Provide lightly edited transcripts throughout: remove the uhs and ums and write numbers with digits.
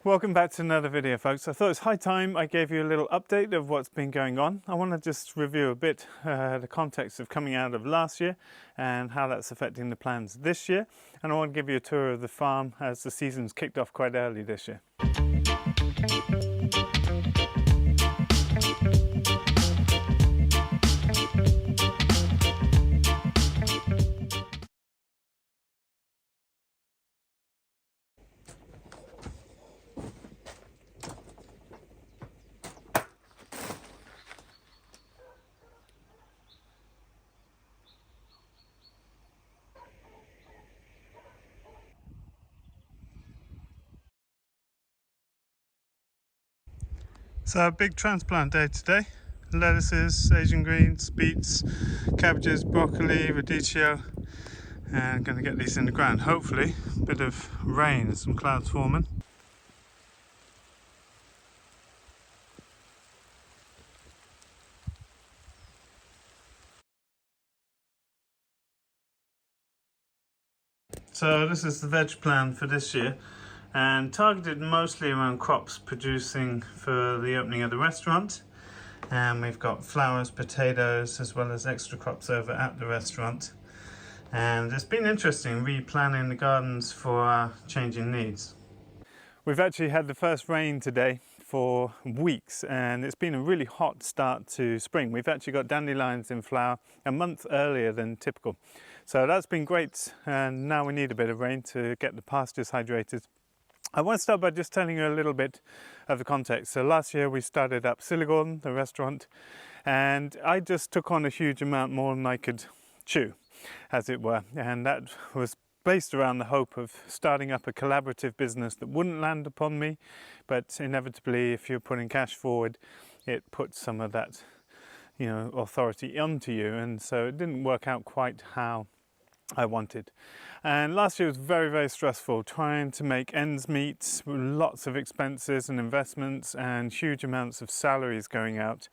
Welcome back to another video, folks. I thought it's high time I gave you a little update of what's been going on. I want to just review a bit the context of coming out of last year and how that's affecting the plans this year. And I want to give you a tour of the farm as the season's kicked off quite early this year. So a big transplant day today. Lettuces, Asian greens, beets, cabbages, broccoli, radicchio, and I'm going to get these in the ground. Hopefully a bit of rain and some clouds forming. So this is the veg plan for this year, and targeted mostly around crops producing for the opening of the restaurant. And we've got flowers, potatoes, as well as extra crops over at the restaurant. And it's been interesting replanning the gardens for our changing needs. We've actually had the first rain today for weeks, and it's been a really hot start to spring. We've actually got dandelions in flower a month earlier than typical. So that's been great, and now we need a bit of rain to get the pastures hydrated. I want to start by just telling you a little bit of the context. So last year we started up Siligorn, the restaurant, and I just took on a huge amount more than I could chew, as it were. And that was based around the hope of starting up a collaborative business that wouldn't land upon me, but inevitably if you're putting cash forward, it puts some of that, authority onto you. And so it didn't work out quite how I wanted. And last year was very, very stressful, trying to make ends meet, lots of expenses and investments and huge amounts of salaries going out.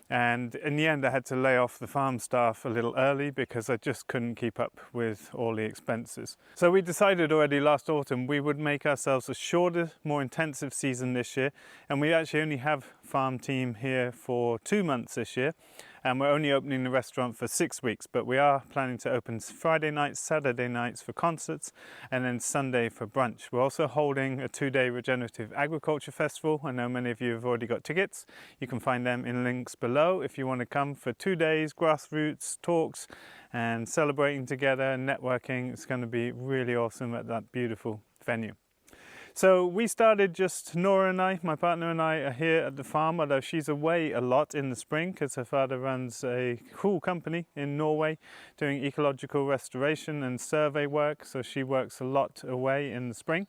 And in the end I had to lay off the farm staff a little early because I just couldn't keep up with all the expenses. So we decided already last autumn we would make ourselves a shorter, more intensive season this year, and we actually only have farm team here for 2 months this year, and we're only opening the restaurant for 6 weeks, but we are planning to open Friday nights, Saturday nights for concerts, and then Sunday for brunch. We're also holding a 2-day Regenerative Agriculture Festival. I know many of you have already got tickets. You can find them in links below if you want to come for 2 days, grassroots talks and celebrating together and networking. It's going to be really awesome at that beautiful venue. So we started, just Nora and I, my partner and I, are here at the farm, although she's away a lot in the spring because her father runs a cool company in Norway doing ecological restoration and survey work, so she works a lot away in the spring.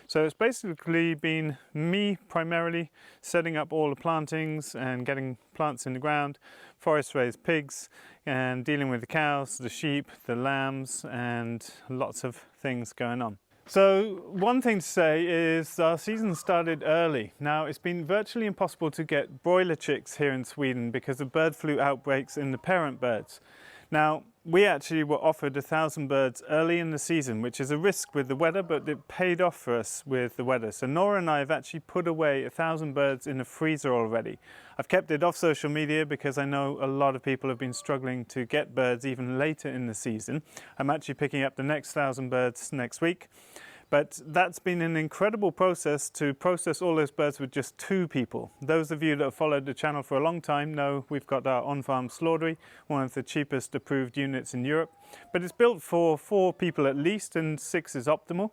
So it's basically been me primarily setting up all the plantings and getting plants in the ground, forest raised pigs, and dealing with the cows, the sheep, the lambs, and lots of things going on. So one thing to say is our season started early. Now it's been virtually impossible to get broiler chicks here in Sweden because of bird flu outbreaks in the parent birds. Now we actually were offered 1,000 birds early in the season, which is a risk with the weather, but it paid off for us with the weather. So Nora and I have actually put away 1,000 birds in the freezer already. I've kept it off social media because I know a lot of people have been struggling to get birds even later in the season. I'm actually picking up the next 1,000 birds next week. But that's been an incredible process to process all those birds with just 2 people. Those of you that have followed the channel for a long time know we've got our on-farm slaughtery, one of the cheapest approved units in Europe. But it's built for 4 people at least, and 6 is optimal.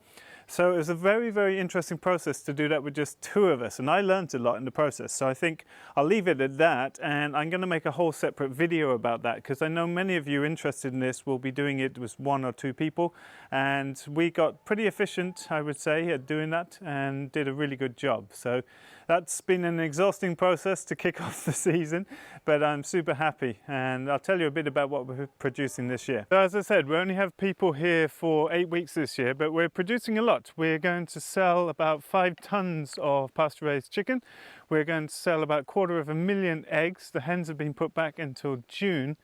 So it was a very, very interesting process to do that with just 2 of us, and I learned a lot in the process. So I think I'll leave it at that, and I'm going to make a whole separate video about that because I know many of you interested in this will be doing it with 1 or 2 people, and we got pretty efficient, I would say, at doing that and did a really good job. So that's been an exhausting process to kick off the season, but I'm super happy, and I'll tell you a bit about what we're producing this year. So as I said, we only have people here for 8 weeks this year, but we're producing a lot. We're going to sell about 5 tons of pasture-raised chicken. We're going to sell about 250,000 eggs. The hens have been put back until June.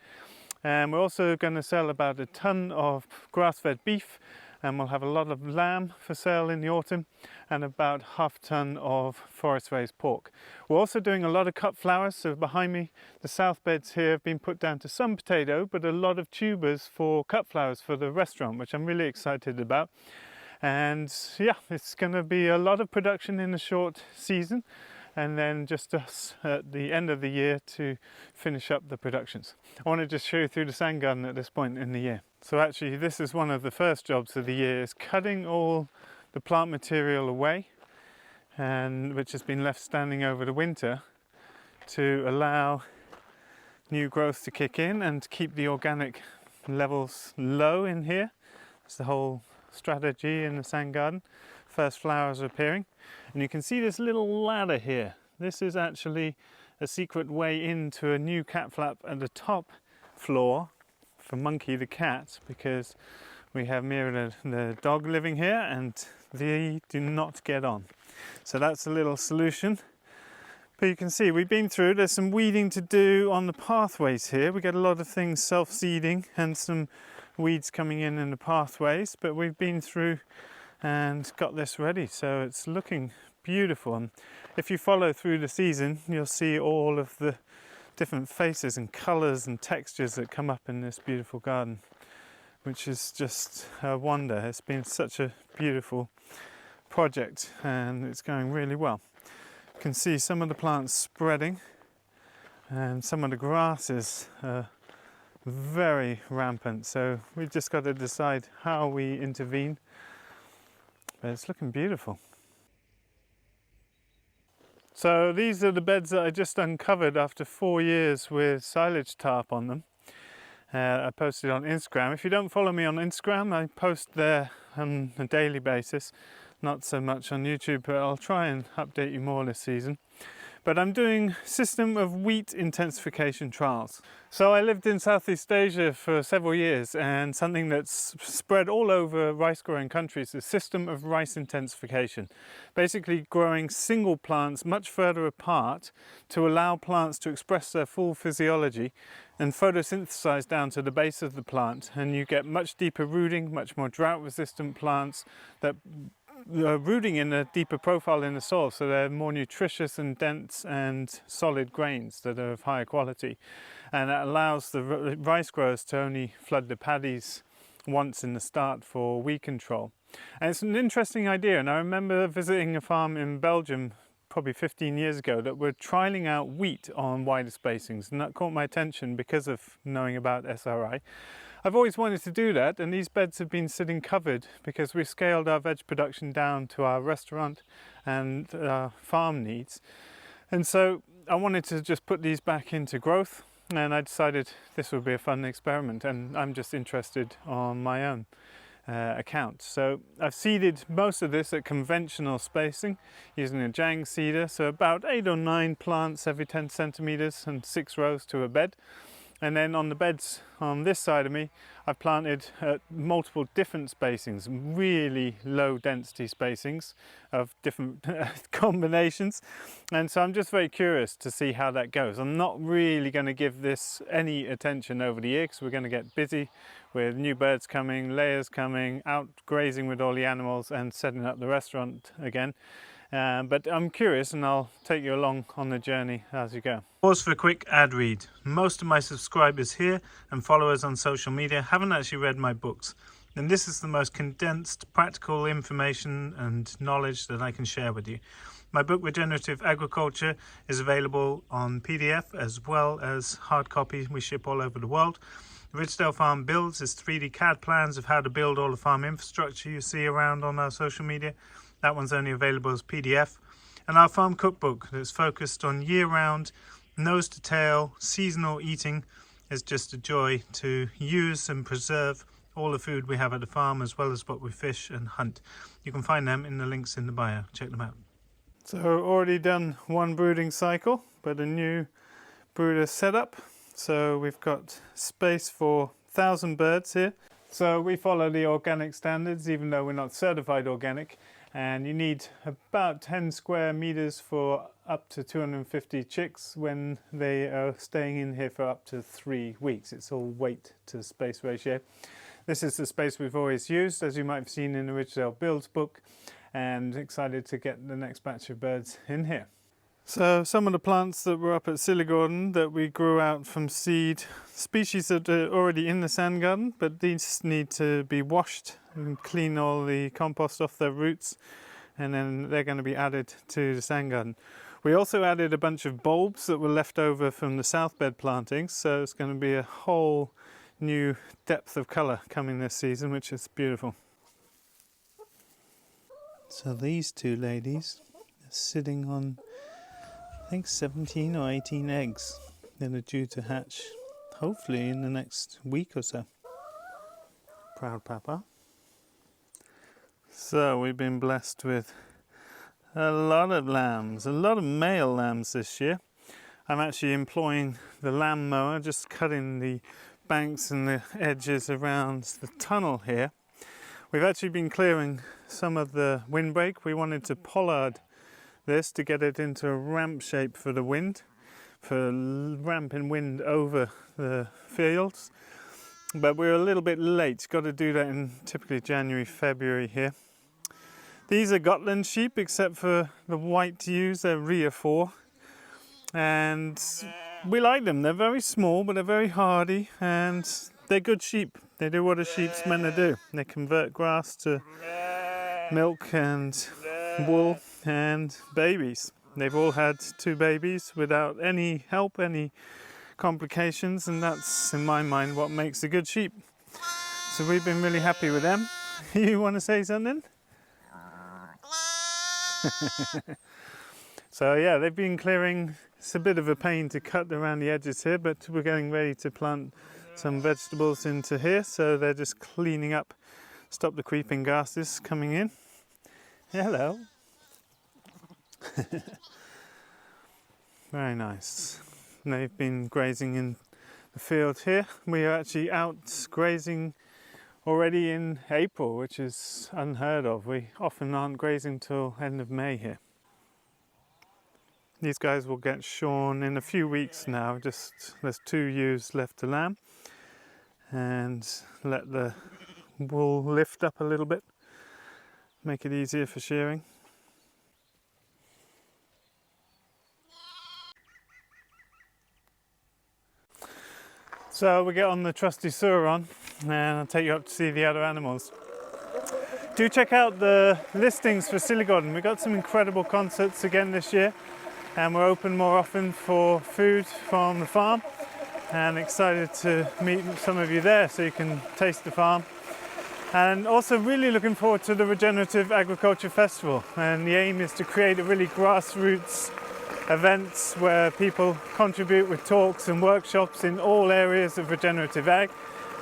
And we're also going to sell about 1 ton of grass-fed beef, and we'll have a lot of lamb for sale in the autumn and about half a ton of forest raised pork. We're also doing a lot of cut flowers, so behind me the south beds here have been put down to some potato but a lot of tubers for cut flowers for the restaurant, which I'm really excited about. And yeah, it's going to be a lot of production in a short season, and then just us at the end of the year to finish up the productions. I want to just show you through the sand garden at this point in the year. So actually this is one of the first jobs of the year, is cutting all the plant material away, and which has been left standing over the winter, to allow new growth to kick in and keep the organic levels low in here. It's the whole strategy in the sand garden. First flowers are appearing, and you can see this little ladder here. This is actually a secret way into a new cat flap at the top floor for Monkey the cat, because we have Mira the dog living here and they do not get on. So that's a little solution. But you can see we've been through, there's some weeding to do on the pathways here. We get a lot of things self-seeding and some weeds coming in the pathways, but we've been through and got this ready, so it's looking beautiful. And if you follow through the season, you'll see all of the different faces and colours and textures that come up in this beautiful garden, which is just a wonder. It's been such a beautiful project and it's going really well. You can see some of the plants spreading and some of the grasses are very rampant, so we've just got to decide how we intervene, but it's looking beautiful. So these are the beds that I just uncovered after 4 years with silage tarp on them. I posted on Instagram. If you don't follow me on Instagram, I post there on a daily basis, not so much on YouTube, but I'll try and update you more this season. But I'm doing system of wheat intensification trials. So I lived in Southeast Asia for several years, and something that's spread all over rice growing countries is system of rice intensification. Basically growing single plants much further apart to allow plants to express their full physiology and photosynthesize down to the base of the plant, and you get much deeper rooting, much more drought resistant plants that rooting in a deeper profile in the soil, so they're more nutritious and dense and solid grains that are of higher quality, and that allows the rice growers to only flood the paddies once in the start for weed control. And it's an interesting idea, and I remember visiting a farm in Belgium probably 15 years ago that were trialling out wheat on wider spacings, and that caught my attention because of knowing about SRI. I've always wanted to do that, and these beds have been sitting covered because we've scaled our veg production down to our restaurant and our farm needs. And so I wanted to just put these back into growth, and I decided this would be a fun experiment, and I'm just interested on my own account. So I've seeded most of this at conventional spacing using a Jang seeder, so about 8 or 9 plants every 10 centimeters and 6 rows to a bed. And then on the beds on this side of me, I've planted multiple different spacings, really low density spacings of different combinations. And so I'm just very curious to see how that goes. I'm not really going to give this any attention over the year because we're going to get busy with new birds coming, layers coming, out grazing with all the animals and setting up the restaurant again. But I'm curious, and I'll take you along on the journey as you go. Pause for a quick ad read. Most of my subscribers here and followers on social media haven't actually read my books, and this is the most condensed practical information and knowledge that I can share with you. My book Regenerative Agriculture is available on PDF as well as hard copy. We ship all over the world. Ridgedale Farm Builds is 3D CAD plans of how to build all the farm infrastructure you see around on our social media. That one's only available as PDF. And our farm cookbook that's focused on year-round, nose-to-tail, seasonal eating is just a joy to use and preserve all the food we have at the farm as well as what we fish and hunt. You can find them in the links in the bio. Check them out. So already done one brooding cycle, but a new brooder setup. So we've got space for 1,000 birds here. So we follow the organic standards, even though we're not certified organic. And you need about 10 square meters for up to 250 chicks when they are staying in here for up to 3 weeks. It's all weight to space ratio. This is the space we've always used, as you might have seen in the Ridgedale Builds book, and excited to get the next batch of birds in here. So some of the plants that were up at Silly Garden that we grew out from seed, species that are already in the sand garden, but these need to be washed and clean all the compost off their roots, and then they're going to be added to the sand garden. We also added a bunch of bulbs that were left over from the south bed plantings, so it's going to be a whole new depth of colour coming this season, which is beautiful. So these two ladies are sitting on, I think, 17 or 18 eggs that are due to hatch hopefully in the next week or so. Proud papa. So we've been blessed with a lot of lambs, a lot of male lambs this year. I'm actually employing the lamb mower, just cutting the banks and the edges around the tunnel here. We've actually been clearing some of the windbreak. We wanted to pollard this to get it into a ramp shape for the wind, for ramping wind over the fields. But we're a little bit late. Got to do that in typically January, February here. These are Gotland sheep, except for the white ewes. They're Rhea 4. And we like them. They're very small, but they're very hardy, and they're good sheep. They do what a sheep's meant to do. They convert grass to milk and wool and babies. They've all had 2 babies without any help, any complications, and that's, in my mind, what makes a good sheep. So we've been really happy with them. You want to say something? So yeah, they've been clearing. It's a bit of a pain to cut around the edges here, but we're getting ready to plant some vegetables into here, so they're just cleaning up, stop the creeping grasses coming in. Hello. Very nice. They've been grazing in the field here. We are actually out grazing already in April, which is unheard of. We often aren't grazing till end of May here. These guys will get shorn in a few weeks now. Just there's 2 ewes left to lamb, and let the wool lift up a little bit, make it easier for shearing. So we get on the trusty Suron, and I'll take you up to see the other animals. Do check out the listings for Silly Garden. We've got some incredible concerts again this year, and we're open more often for food from the farm, and excited to meet some of you there so you can taste the farm. And also really looking forward to the Regenerative Agriculture Festival, and the aim is to create a really grassroots events where people contribute with talks and workshops in all areas of regenerative ag,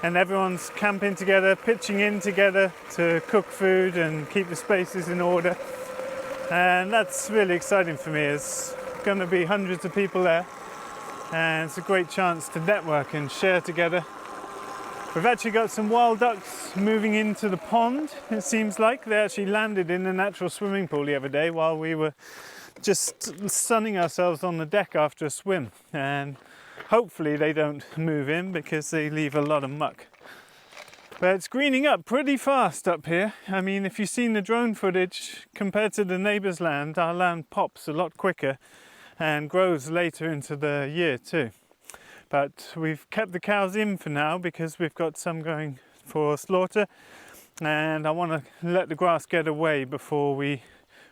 and everyone's camping together, pitching in together to cook food and keep the spaces in order. And that's really exciting for me. There's going to be hundreds of people there, and it's a great chance to network and share together. We've actually got some wild ducks moving into the pond, it seems like. They actually landed in the natural swimming pool the other day while we were just sunning ourselves on the deck after a swim, and hopefully they don't move in because they leave a lot of muck. But it's greening up pretty fast up here. I mean, if you've seen the drone footage, compared to the neighbour's land, our land pops a lot quicker and grows later into the year too. But we've kept the cows in for now because we've got some going for slaughter, and I want to let the grass get away before we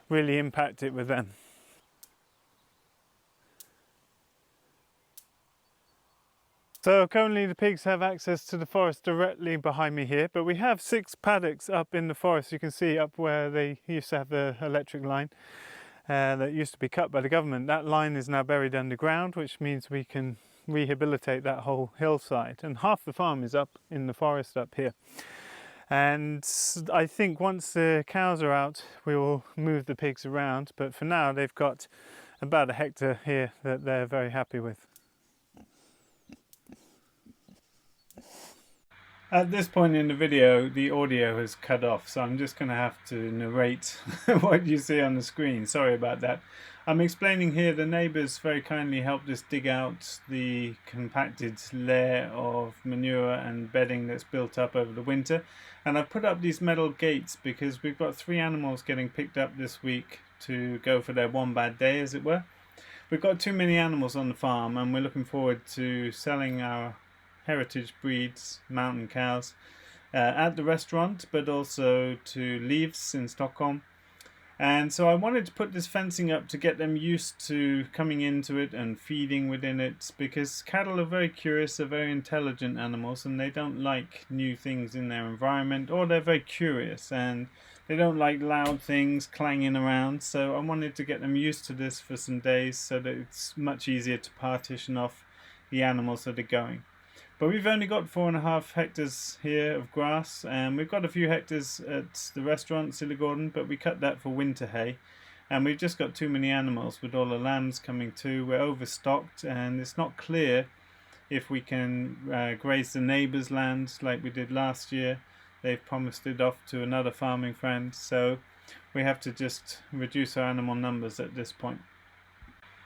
really impact it with them. So currently the pigs have access to the forest directly behind me here, but we have 6 paddocks up in the forest. You can see up where they used to have the electric line that used to be cut by the government. That line is now buried underground, which means we can rehabilitate that whole hillside, and half the farm is up in the forest up here. And I think once the cows are out we will move the pigs around, but for now they've got about 1 hectare here that they're very happy with. At this point in the video, the audio has cut off, so I'm just going to have to narrate what you see on the screen. Sorry about that. I'm explaining here the neighbours very kindly helped us dig out the compacted layer of manure and bedding that's built up over the winter. And I've put up these metal gates because we've got 3 animals getting picked up this week to go for their one bad day, as it were. We've got too many animals on the farm, and we're looking forward to selling our heritage breeds, mountain cows, at the restaurant, but also to Livs in Stockholm. And so I wanted to put this fencing up to get them used to coming into it and feeding within it, because cattle are very curious, they're very intelligent animals, and they don't like new things in their environment, or they're very curious and they don't like loud things clanging around. So I wanted to get them used to this for some days so that it's much easier to partition off the animals that are going. But we've only got 4.5 hectares here of grass, and we've got a few hectares at the restaurant, Sillegården, but we cut that for winter hay. And we've just got too many animals with all the lambs coming too. We're overstocked, and it's not clear if we can graze the neighbour's land like we did last year. They've promised it off to another farming friend, so we have to just reduce our animal numbers at this point.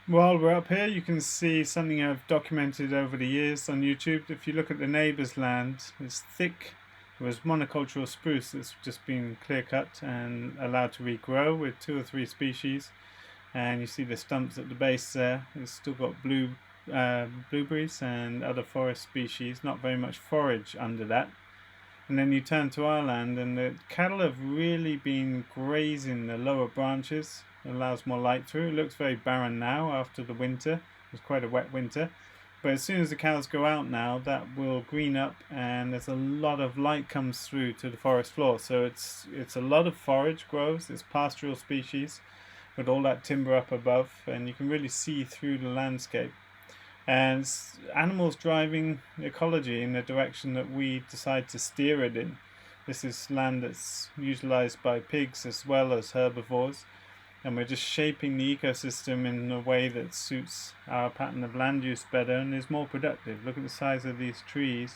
While we're up here, you can see something I've documented over the years on YouTube. If you look at the neighbour's land, it's thick. It was monocultural spruce that's just been clear cut and allowed to regrow with 2 or 3 species. And you see the stumps at the base there. It's still got blueberries and other forest species, not very much forage under that. And then you turn to our land, and the cattle have really been grazing the lower branches. It allows more light through. It looks very barren now after the winter. It was quite a wet winter. But as soon as the cows go out now, that will green up, and there's a lot of light comes through to the forest floor. So it's a lot of forage grows. It's pastoral species with all that timber up above, and you can really see through the landscape. And animals driving ecology in the direction that we decide to steer it in. This is land that's utilized by pigs as well as herbivores, and we're just shaping the ecosystem in a way that suits our pattern of land use better and is more productive. Look at the size of these trees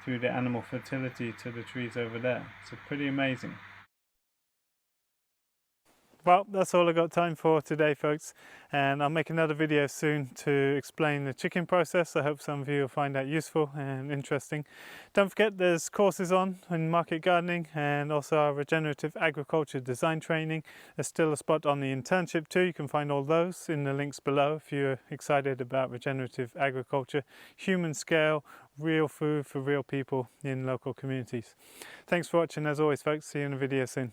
through the animal fertility to the trees over there. It's pretty amazing. Well, that's all I've got time for today, folks, and I'll make another video soon to explain the chicken process. I hope some of you will find that useful and interesting. Don't forget, there's courses on in market gardening and also our regenerative agriculture design training. There's still a spot on the internship too. You can find all those in the links below if you're excited about regenerative agriculture, human scale, real food for real people in local communities. Thanks for watching as always, folks. See you in a video soon.